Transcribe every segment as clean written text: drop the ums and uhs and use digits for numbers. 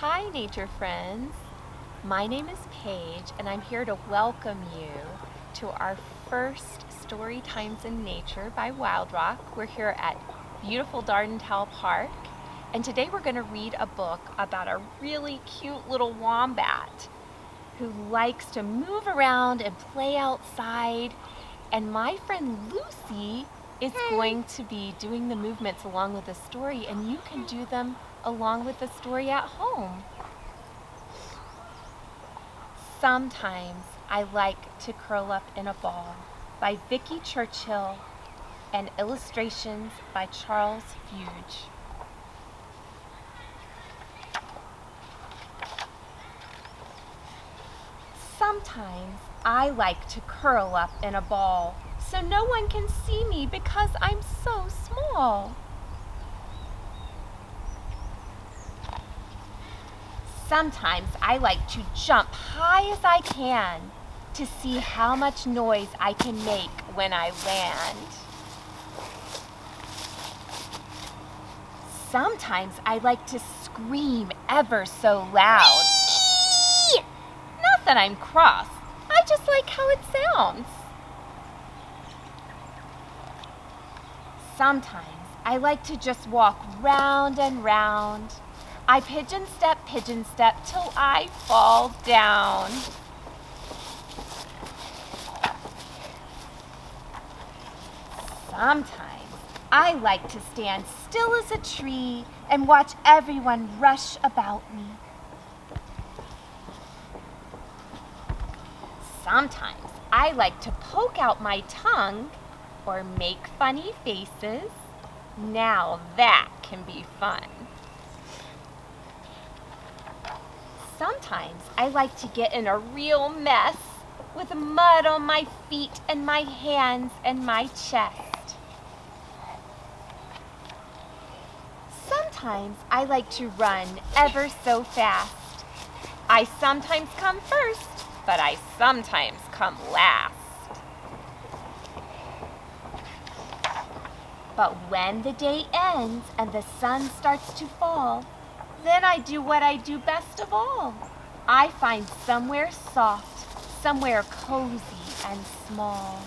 Hi, nature friends. My name is Paige, and I'm here to welcome you to our first Story Times in Nature by Wild Rock. We're here at beautiful Dardental Park, and today we're going to read a book about a really cute little wombat who likes to move around and play outside. And my friend Lucy is going to be doing the movements along with the story, and you can do them along with the story at home. Sometimes I like to curl up in a ball by Vicki Churchill and illustrations by Charles Fuge. Sometimes I like to curl up in a ball so no one can see me because I'm so small. Sometimes I like to jump high as I can to see how much noise I can make when I land. Sometimes I like to scream ever so loud. Not that I'm cross, I just like how it sounds. Sometimes I like to just walk round and round. I pigeon step till I fall down. Sometimes I like to stand still as a tree and watch everyone rush about me. Sometimes I like to poke out my tongue or make funny faces. Now that can be fun. Sometimes I like to get in a real mess with mud on my feet and my hands and my chest. Sometimes I like to run ever so fast. I sometimes come first, but I sometimes come last. But when the day ends and the sun starts to fall, then I do what I do best of all. I find somewhere soft, somewhere cozy and small.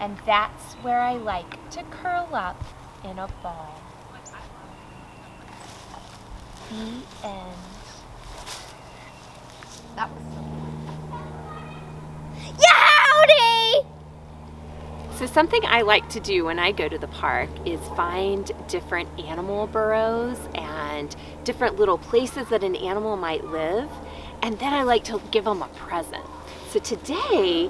And that's where I like to curl up in a ball. The end. That was so fun. Howdy! So something I like to do when I go to the park is find different animal burrows and different little places that an animal might live, and then I like to give them a present. So today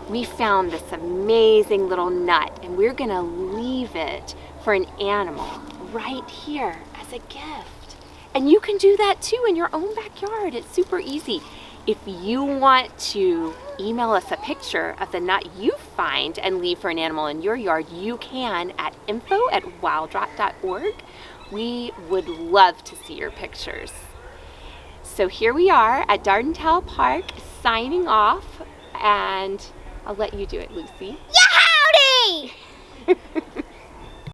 we found this amazing little nut, and we're gonna leave it for an animal right here as a gift. And you can do that too in your own backyard. It's super easy. If you want to email us a picture of the nut you find and leave for an animal in your yard, you can at info@wildrock.org. We would love to see your pictures. So here we are at Dardental Park signing off, and I'll let you do it, Lucy. Howdy!